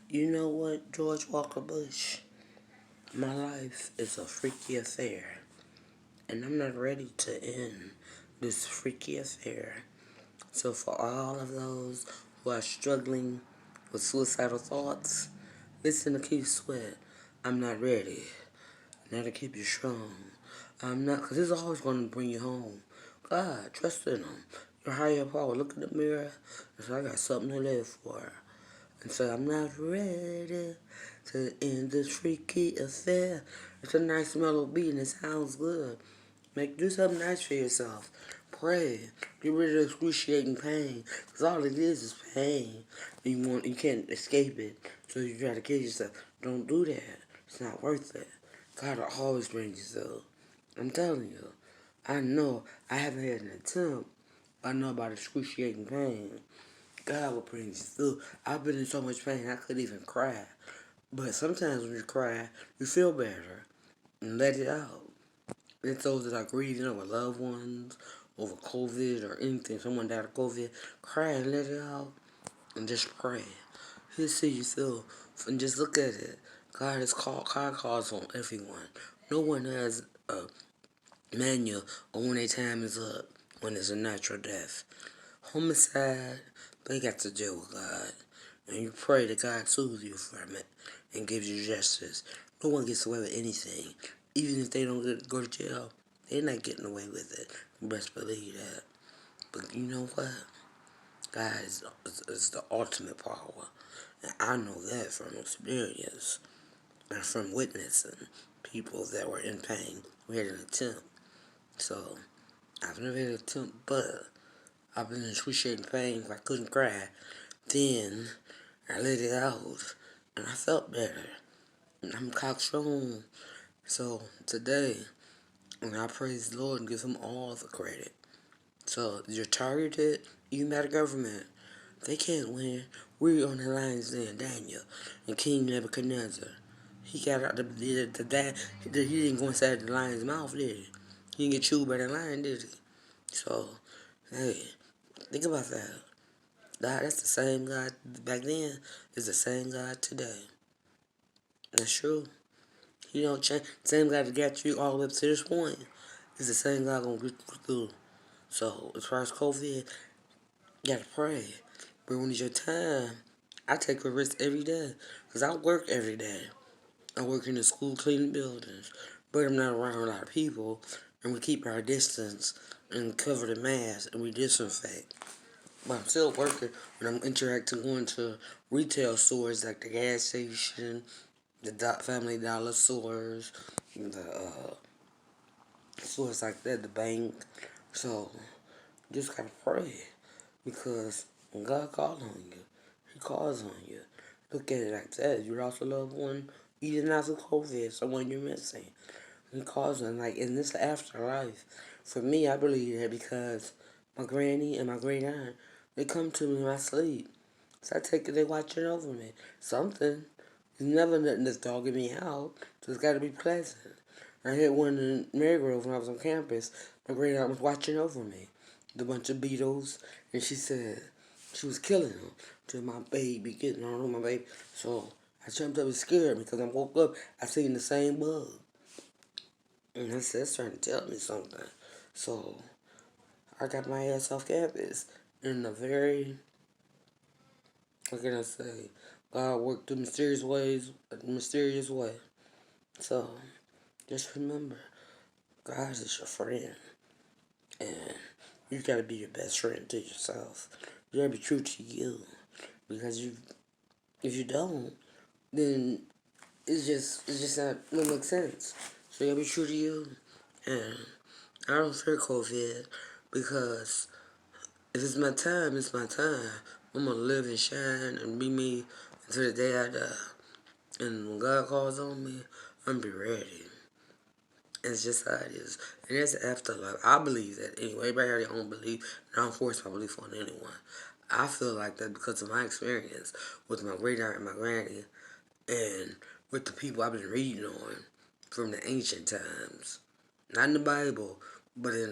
You know what, George Walker Bush? My life is a freaky affair, and I'm not ready to end this freaky affair. So, for all of those who are struggling with suicidal thoughts, listen to Keith Sweat. I'm not ready. Now to keep you strong. I'm not, because it's always going to bring you home. God, trust in Him. Your higher power. Look in the mirror and say, I got something to live for. And say, I'm not ready to end this freaky affair. It's a nice melody and it sounds good. Do something nice for yourself. Pray. Get rid of excruciating pain. Because all it is pain. You can't escape it. So you try to kill yourself. Don't do that. It's not worth it. God will always bring you through. I'm telling you. I know I haven't had an attempt. I know about excruciating pain. God will bring you through. I've been in so much pain I couldn't even cry. But sometimes when you cry, you feel better. And let it out. It's those that are grieving over loved ones, over COVID or anything. Someone died of COVID. Cry and let it out. And just pray. He'll see you through. And just look at it. God calls on everyone. No one has a manual on when their time is up, when it's a natural death. Homicide, they got to deal with God. And you pray that God soothes you from it and gives you justice. No one gets away with anything. Even if they don't go to jail, they're not getting away with it. You best believe that. But you know what? God is the ultimate power. And I know that from experience and from witnessing people that were in pain who had an attempt. So, I've never had an attempt, but I've been in excruciating pain. I couldn't cry. Then, I let it out, and I felt better. And I'm cockstrong. So, today, and I praise the Lord and give Him all the credit. So, you're targeted, even by the government. They can't win. We're on the lines then, Daniel and King Nebuchadnezzar. He got out he didn't go inside the lion's mouth, did he? He didn't get chewed by the lion, did he? So, hey, think about that. That's the same God back then is the same God today. That's true. He don't change. Same God that got you all the way up to this point is the same God gonna get you through. So, as far as COVID, you gotta pray. But when it's your time, I take a risk every day. Because I work every day. I work in the school cleaning buildings. But I'm not around a lot of people. And we keep our distance and cover the mask and we disinfect. But I'm still working when I'm interacting going to retail stores like the gas station, the Family Dollar stores, the stores like that, the bank. So, you just gotta pray. Because when God calls on you, He calls on you. Look at it like that. You lost a loved one, even after COVID, someone you're missing. He calls on, like, in this afterlife. For me, I believe that because my granny and my great aunt, they come to me in my sleep. So I take it, they watching over me. Something. It's never nothing that's dogging me out. So it's got to be pleasant. I hit one in Marygrove when I was on campus. My great aunt was watching over me. The bunch of beetles. And she said she was killing them. To my baby, getting on my baby. So I jumped up and scared me because I woke up. I seen the same bug. And I said, it's trying to tell me something. So I got my ass off campus in a very, what can I say? God worked in mysterious ways, a mysterious way. So just remember, God is your friend. And you gotta be your best friend to yourself. You gotta be true to you. Because if you don't, then it's just not gonna make sense. So you gotta be true to you. And I don't fear COVID because if it's my time, it's my time. I'm gonna live and shine and be me until the day I die. And when God calls on me, I'm gonna be ready. It's just how it is. And that's the afterlife. I believe that anyway. Everybody has their own belief. And I don't force my belief on anyone. I feel like that because of my experience with my great aunt and my granny and with the people I've been reading on from the ancient times. Not in the Bible, but in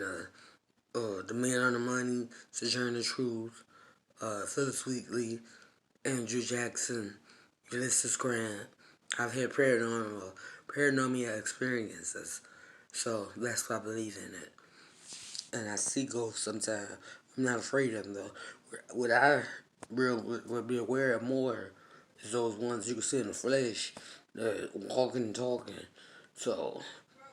The Man on the Money, Sojourner Truth, Phillis Wheatley, Andrew Jackson, This is Grant. I've had paranormal experiences, so that's why I believe in it. And I see ghosts sometimes. I'm not afraid of them though. What I would be aware of more is those ones you can see in the flesh, that walking and talking. So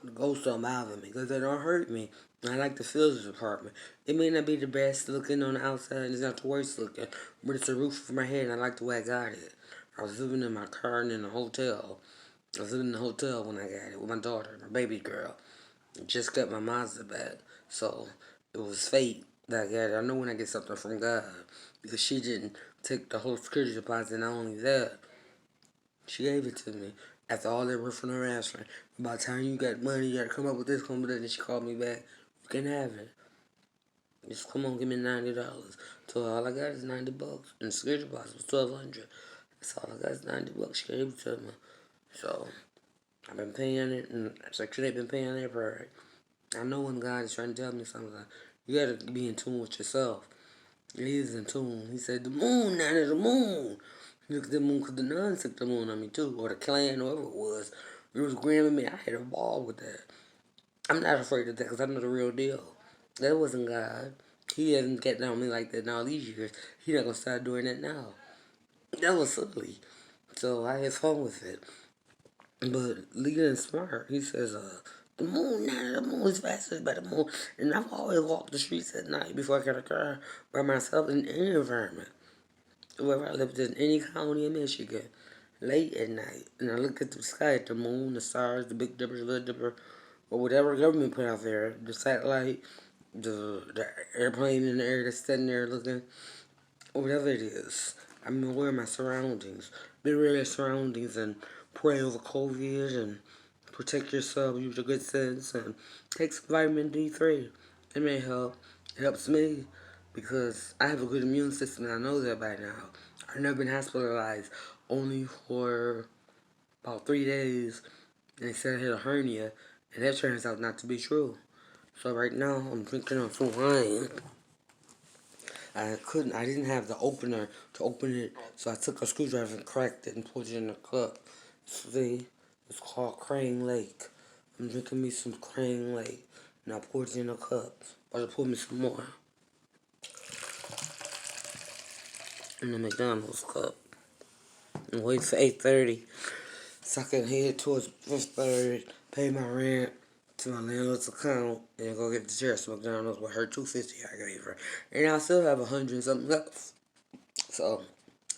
the ghosts don't bother me because they don't hurt me. I like the physics department. It may not be the best looking on the outside, and it's not the worst looking, but it's the roof of my head, and I like the way I got it. I was living in my car and in a hotel. I was living in the hotel when I got it with my daughter, my baby girl. Just got my Mazda back. So it was fate that I got it. I know when I get something from God because she didn't take the whole security deposit. Not only that, she gave it to me after all that work from her answering. By the time you got money, you got to come up with this, come up with that. And she called me back. You can have it. Just come on, give me $90. So all I got is $90, and the security deposit was $1,200. That's all I got is $90. She gave it to me. So I've been paying it, and it's like they've been paying it for it. I know when God is trying to tell me something, like, you gotta be in tune with yourself. He is in tune. He said, the moon, now there's the moon. He looked at the moon because the nuns took the moon on me too, or the clan, whoever it was. It was agreeing me. I had a ball with that. I'm not afraid of that because I know the real deal. That wasn't God. He hasn't gotten on me like that in all these years. He not gonna start doing that now. That was silly. So I had fun with it. But Leah and Smart, he says, the moon now, the moon is faster by the moon. And I've always walked the streets at night before I got a car by myself in any environment. Wherever I lived in any county in Michigan, late at night. And I look at the sky at the moon, the stars, the Big Dipper, the Little Dipper, or whatever government put out there, the satellite, the airplane in the air that's sitting there looking, or whatever it is. I'm aware of my surroundings. Be aware of your surroundings and pray over COVID and protect yourself, use your good sense, and take some vitamin D3. It may help. It helps me because I have a good immune system and I know that by now. I've never been hospitalized only for about 3 days and they said I had a hernia and that turns out not to be true. So right now I'm drinking on some wine. I didn't have the opener to open it, so I took a screwdriver and cracked it and put it in a cup. See, it's called Crane Lake. I'm drinking me some Crane Lake, and I poured it in a cup. But I pour me some more in the McDonald's cup. And wait for 8:30, so I can head towards Fifth Third, pay my rent to my landlord's account, and go get the Cheers McDonald's with her $2.50 I gave her. And I still have 100 and something left. So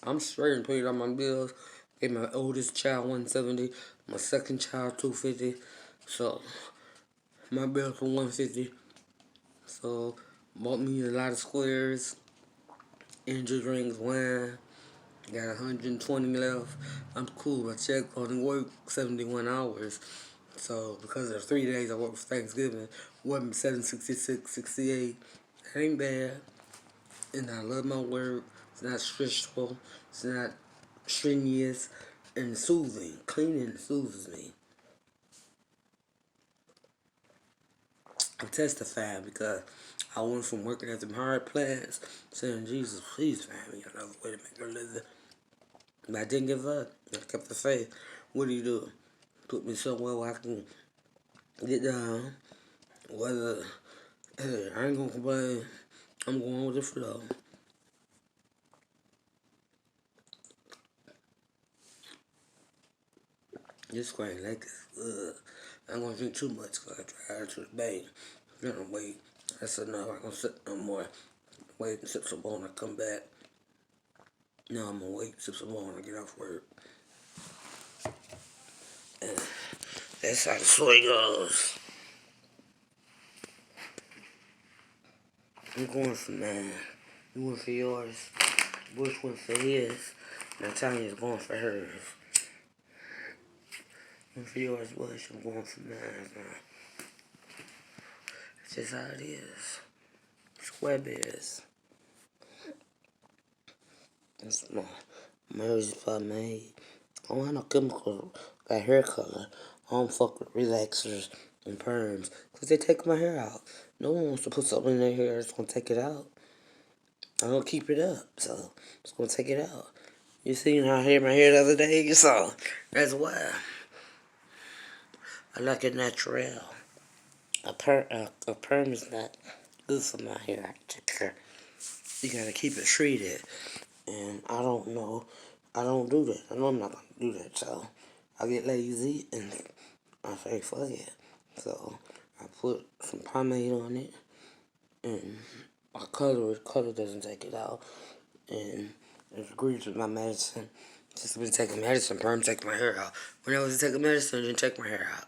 I'm straight and paid all my bills. Gave my oldest child 170, my second child 250. So my bills were 150. So bought me a lot of squares, energy drinks, wine. Got 120 left. I'm cool. My check only worked 71 hours. So because of the 3 days I worked for Thanksgiving, worked 766, 68. That ain't bad. And I love my work. It's not stressful. It's not strenuous and soothing. Cleaning soothes me. I'm testifying because I went from working at them hard plants saying, Jesus, please find me another way to make a living. But I didn't give up. I kept the faith. What do? Put me somewhere where I can get down. Whether, hey, I ain't gonna complain. I'm going with the flow. This Grand Lake is good. I'm gonna drink too much because I drive to the bay. I'm gonna wait. That's enough. I'm gonna sip no more. Wait and sip some more when I come back. No, I'm gonna wait, sip some more when I get off work. And that's how the story goes. I'm going for mine. You went for yours. Bush went for his. Natalia's going for hers. Went for yours, Bush. I'm going for mine. It's just how it is. Square bears. That's my hers is probably made. I don't have no chemical. Got hair color. I don't fuck with relaxers and perms. Because they take my hair out. No one wants to put something in their hair that's going to take it out. I don't keep it up. So, it's going to take it out. You seen how I had my hair the other day? You saw. That's why. I like it natural. A perm is not good for my hair. I take care. You gotta keep it treated. And I don't know. I don't do that. I know I'm not gonna do that. So I get lazy and I say fuck it. So I put some pomade on it and I color it. Color doesn't take it out. And it agrees with my medicine. Since I've been taking medicine, perm take my hair out. When I was taking medicine, I didn't take my hair out.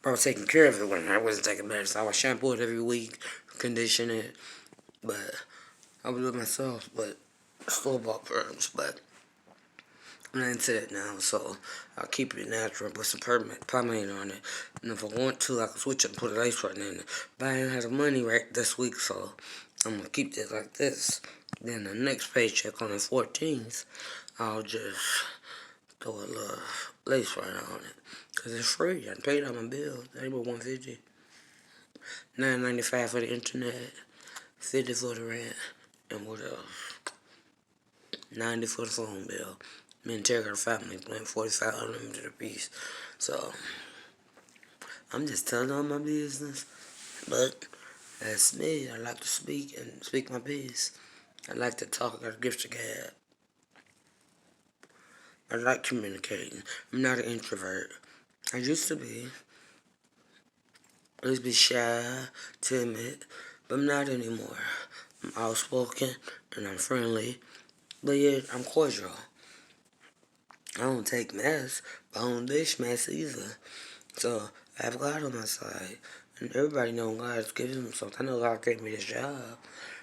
But I was taking care of it when I wasn't taking medicine. I was shampoo it every week, condition it. But I would do it myself, but store bought perms. But I'm not into that now, so I'll keep it natural, put some pomade on it. And if I want to, I can switch it and put a lace front in it. But I didn't have the money right this week, so I'm gonna keep this like this. Then the next paycheck on the 14th, I'll just throw a little lace front on it. Cause it's free. I paid all my bills. They were $150. $9.95 for the internet, $50 for the rent, and what else? $90 for the phone bill. Me and Terry got a family plan, $45 unlimited a piece. So I'm just telling all my business. But that's me. I like to speak and speak my piece. I like to talk. I got a gift to gab. I like communicating. I'm not an introvert. I used to be. I used to be shy, timid, but I'm not anymore. I'm outspoken and I'm friendly, but yet I'm cordial. I don't take mess, but I don't dish mess either. So I have God on my side. And everybody knows God's giving me something. I know God gave me this job.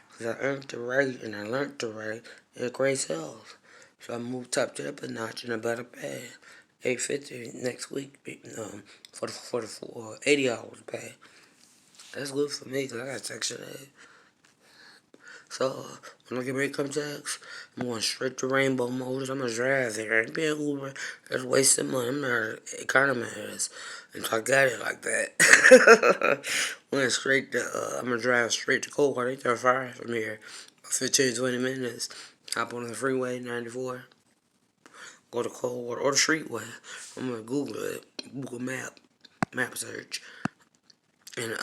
Because I earned the right and I learned the right at Grace Health. So I moved up to a notch and a better pay. 850 next week for 80 hours pay. That's good for me because I got Section 8. So, when I get my income tax, I'm going straight to Rainbow Motors. I'm going to drive there. And be an Uber. That's wasting money. I'm not an economist. And so I got it like that. Went straight to, I'm going to drive straight to Coldwater. They 35 from here. 15, 20 minutes. Hop on the freeway, 94. Go to Coldwater or the Streetway. I'm going to Google it. Google map search. And,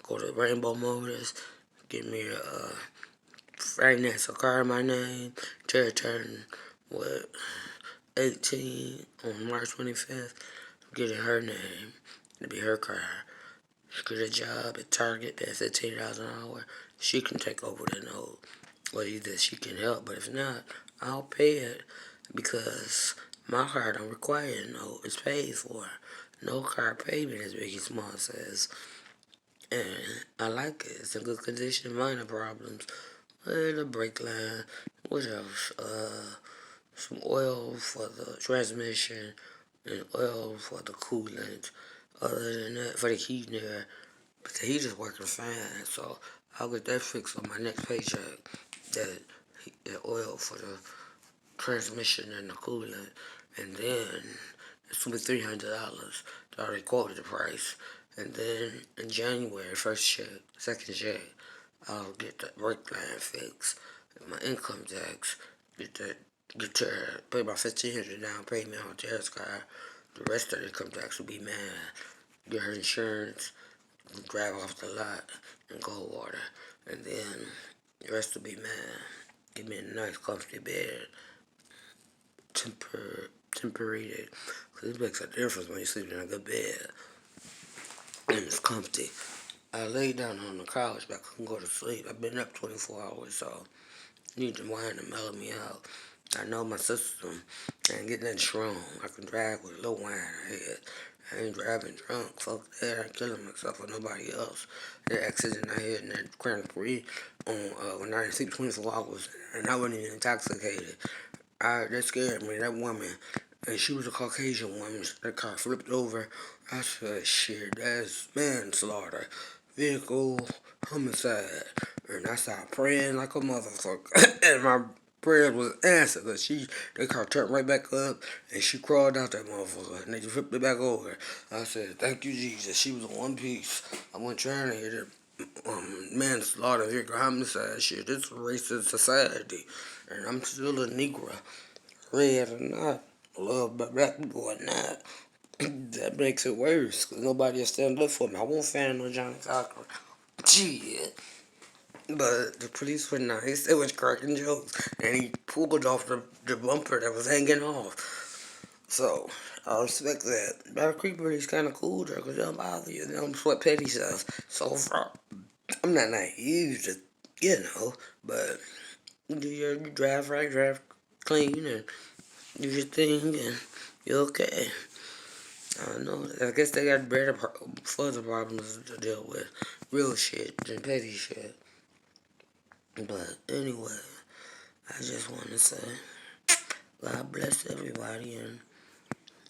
go to Rainbow Motors. Get me a, finance a car in my name. Terry turned, 18 on March 25th. Get in her name. It'll be her car. She get a job at Target at $15 an hour. She can take over the note. Or either she can help, but if not, I'll pay it because my car don't require a note. It's paid for. No car payment, as Biggie Small says. And I like it. It's in good condition. Minor problems. The brake line. What else? Some oil for the transmission and oil for the coolant. Other than that, for the heat there. But the heater's working fine, so I'll get that fixed on my next paycheck. That the oil for the transmission and the coolant. And then it's gonna be $300. They already quoted the price. And then in January, first check, second check, I'll get the brake line fixed. My income tax, get to pay about $1,500 down payment on Tara's car. The rest of the income tax will be mine. Get her insurance, drive off the lot, and Coldwater. And then the rest will be mine. Give me a nice, comfy bed. Temperated. Because it makes a difference when you sleep in a good bed. And it's comfy. I lay down on the couch, but I couldn't go to sleep. I've been up 24 hours, so I need the wine to mellow me out. I know my system. I ain't getting that strong. I can drive with a little wine I had. I ain't driving drunk. Fuck that. I ain't killing myself or nobody else. That accident I had in that Grand Prix on when I didn't sleep 24 hours and I wasn't even intoxicated. That scared me. That woman, and she was a Caucasian woman. That car flipped over. I said, shit, that's manslaughter. Vehicle homicide. And I started praying like a motherfucker. And my prayer was answered. That car turned right back up and she crawled out that motherfucker. And they just flipped it back over. I said, thank you, Jesus. She was in one piece. I wasn't trying to hit her. manslaughter, vehicle homicide shit. It's a racist society. And I'm still a Negro. Red or not, loved by black people or not. That makes it worse, because nobody will stand up for me. I won't fan no Johnny Cochran. Shit. But the police were nice. They was cracking jokes. And he pulled off the bumper that was hanging off. So, I respect that. Battle Creeper is kind of cool, though, because they don't bother you. They don't sweat petty stuff. So far, I'm not naive, just, but you drive right, drive clean, and do your thing, and you're okay. I don't know. I guess they got better, further problems to deal with. Real shit than petty shit. But anyway, I just want to say, God bless everybody, and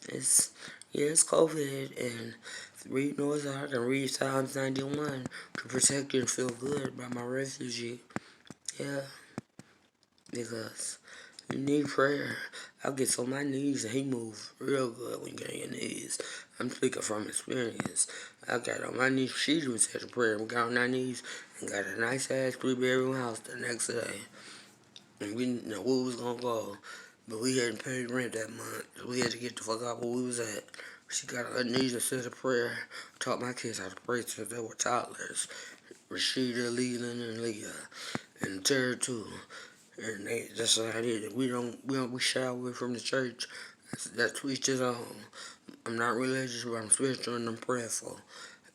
it's, yeah, it's COVID, and read Noah's Ark and read Psalms 91 to protect you and feel good about my refugee. Yeah, because you need prayer. I get on my knees and he move real good when you get on your knees. I'm speaking from experience. I got on my knees. She even said a prayer. We got on our knees and got a nice ass 3-bedroom house the next day. And we didn't know where we was gonna go. But we hadn't paid rent that month. So we had to get the fuck out where we was at. She got on her knees and said a prayer. Taught my kids how to pray since they were toddlers. Rashida, Leland, and Leah. And Tara too. And that's what I did. We shy away from the church. That's to each his own. I'm not religious, but I'm spiritual and I'm prayerful.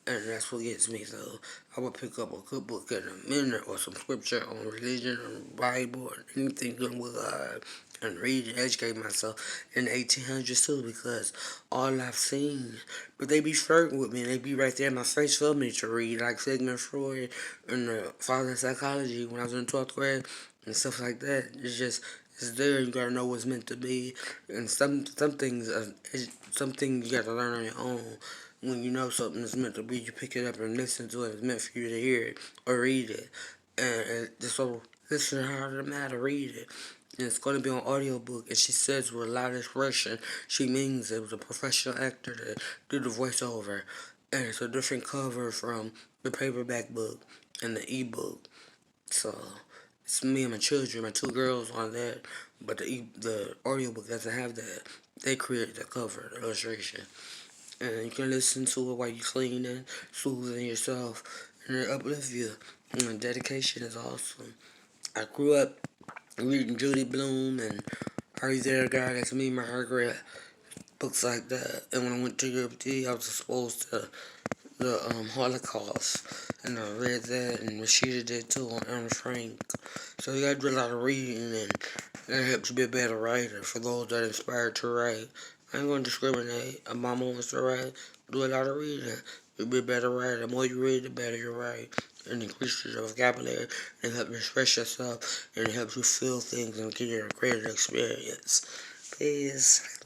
And that's what gets me. So I would pick up a good book in a minute or some scripture on religion or Bible or anything good with God and read and educate myself in the 1800s too, because all I've seen, but they be flirting with me and they be right there in my face for me to read, like Sigmund Freud and the Father of Psychology when I was in 12th grade and stuff like that. It's there. You gotta know what's meant to be, and some things you gotta learn on your own. When you know something is meant to be, you pick it up and listen to it. It's meant for you to hear it or read it, and just so listen to her matter, read it. And it's going to be on audiobook, and she says with a lot of expression, she means it was a professional actor that did the voiceover, and it's a different cover from the paperback book and the ebook. So it's me and my children, my two girls on that, but the audiobook doesn't have that. They created the cover, the illustration, and you can listen to it while you're cleaning, soothing yourself, and it uplifts you. And the dedication is awesome. I grew up reading Judy Blume and Are You There, God? That's Me, Margaret, books like that. And when I went to Europe, I was exposed to the Holocaust, and I read that, and Rashida did too on Anne Frank. So you gotta do a lot of reading, and that helps you be a better writer for those that are inspired to write. I ain't gonna discriminate. A mama wants to write, do a lot of reading. You'll be a better writer. The more you read, the better you write. And increase your vocabulary, and help you express yourself, and it helps you feel things and get a greater experience. Peace.